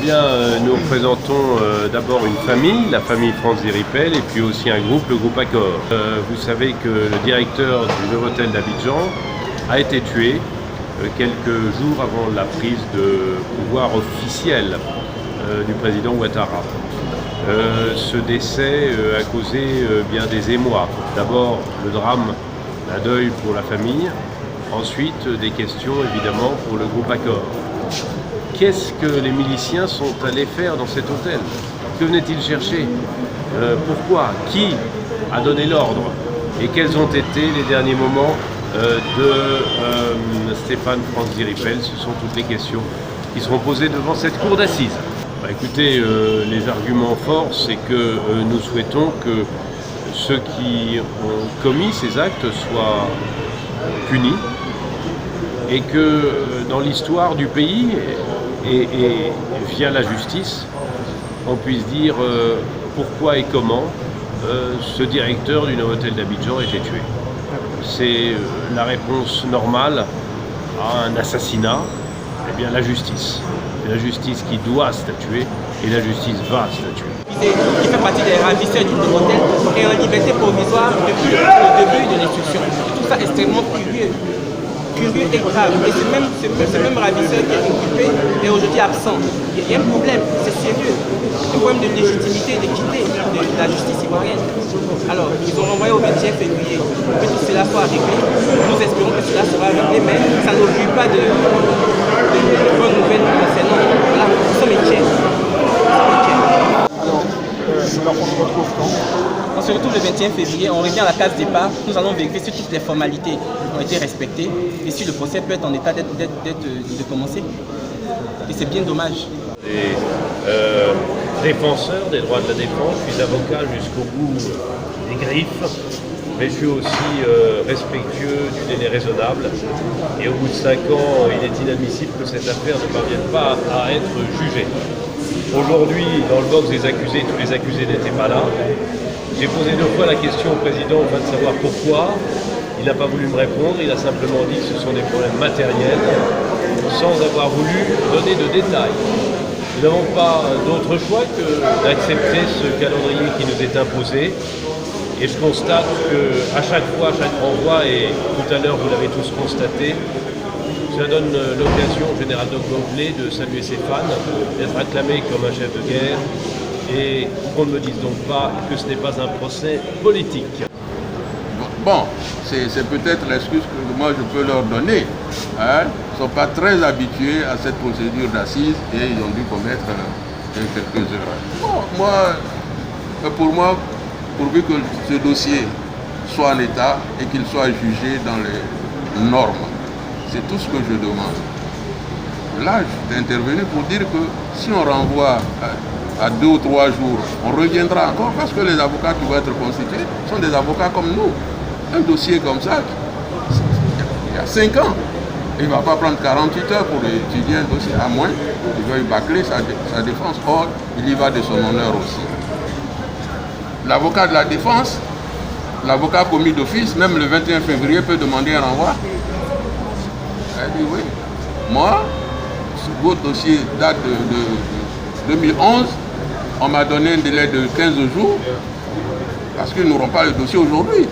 bien, nous représentons d'abord une famille, la famille Franz Ziripel, et puis aussi un groupe, le groupe Accor. Vous savez que le directeur du Novotel d'Abidjan a été tué quelques jours avant la prise de pouvoir officielle du président Ouattara. Ce décès a causé bien des émois. D'abord le drame, un deuil pour la famille, ensuite des questions évidemment pour le groupe Accor. Qu'est-ce que les miliciens sont allés faire dans cet hôtel? Que venaient-ils chercher? Pourquoi? Qui a donné l'ordre? Et quels ont été les derniers moments de Stéphane Franz Ziripel? Ce sont toutes les questions qui seront posées devant cette cour d'assises. Écoutez, les arguments forts, c'est que nous souhaitons que ceux qui ont commis ces actes soient punis et que dans l'histoire du pays et via la justice, on puisse dire pourquoi et comment ce directeur du Novotel d'Abidjan a été tué. C'est la réponse normale à un assassinat, eh bien la justice. C'est la justice qui doit statuer et la justice va statuer. Qui fait partie des ravisseurs du Novotel et en liberté provisoire depuis le début de l'instruction. Tout ça extrêmement curieux et grave. Et ce même ravisseur qui est occupé est aujourd'hui absent. Il y a un problème, c'est sérieux. Un problème de légitimité, d'équité de la justice ivoirienne. Alors, ils ont renvoyé au 21 février que tout cela soit réglé. Nous espérons que cela sera réglé, mais ça n'augure pas de bonnes nouvelles concernant. Voilà, nous sommes inquiets. On se retrouve le 21 février, on revient à la case départ, nous allons vérifier si toutes les formalités ont été respectées et si le procès peut être en état de commencer. Et c'est bien dommage. Les défenseurs des droits de la défense, je suis avocat jusqu'au bout des griffes, mais je suis aussi respectueux du délai raisonnable. Et au bout de 5 ans, il est inadmissible que cette affaire ne parvienne pas à être jugée. Aujourd'hui, dans le box des accusés, tous les accusés n'étaient pas là. J'ai posé 2 fois la question au président afin de savoir pourquoi. Il n'a pas voulu me répondre, il a simplement dit que ce sont des problèmes matériels, sans avoir voulu donner de détails. Nous n'avons pas d'autre choix que d'accepter ce calendrier qui nous est imposé. Et je constate qu'à chaque fois, chaque renvoi, et tout à l'heure vous l'avez tous constaté, cela donne l'occasion au général de Gaulle de saluer ses fans, d'être acclamé comme un chef de guerre, et qu'on ne me dise donc pas que ce n'est pas un procès politique. Bon, c'est peut-être l'excuse que moi je peux leur donner. Hein. Ils ne sont pas très habitués à cette procédure d'assises et ils ont dû commettre quelques erreurs. Bon, pour moi, pourvu que ce dossier soit en état et qu'il soit jugé dans les normes, c'est tout ce que je demande. Là, je suis intervenu pour dire que si on renvoie à 2 ou 3 jours, on reviendra encore parce que les avocats qui vont être constitués sont des avocats comme nous. Un dossier comme ça, il y a 5 ans, il ne va pas prendre 48 heures pour étudier un dossier, à moins qu'il veuille bâcler sa défense. Or, il y va de son honneur aussi. L'avocat de la défense, l'avocat commis d'office, même le 21 février peut demander un renvoi. Elle dit oui. Moi, votre dossier date de 2011. On m'a donné un délai de 15 jours parce qu'ils n'auront pas le dossier aujourd'hui.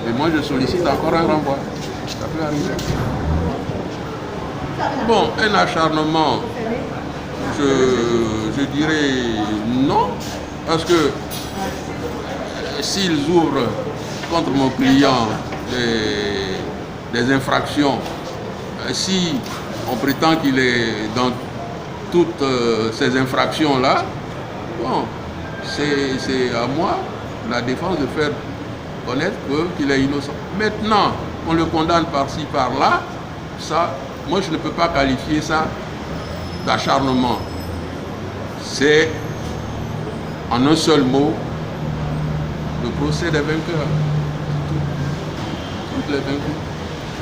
Et moi, je sollicite encore un renvoi. Ça peut arriver. Bon, un acharnement, je dirais non, parce que s'ils ouvrent contre mon client des infractions, si on prétend qu'il est dans toutes ces infractions-là, bon, c'est à moi, la défense, de faire connaître qu'il est innocent. Maintenant, on le condamne par-ci, par-là, ça, moi je ne peux pas qualifier ça d'acharnement. C'est, en un seul mot, le procès des vainqueurs. Toutes les vaincus.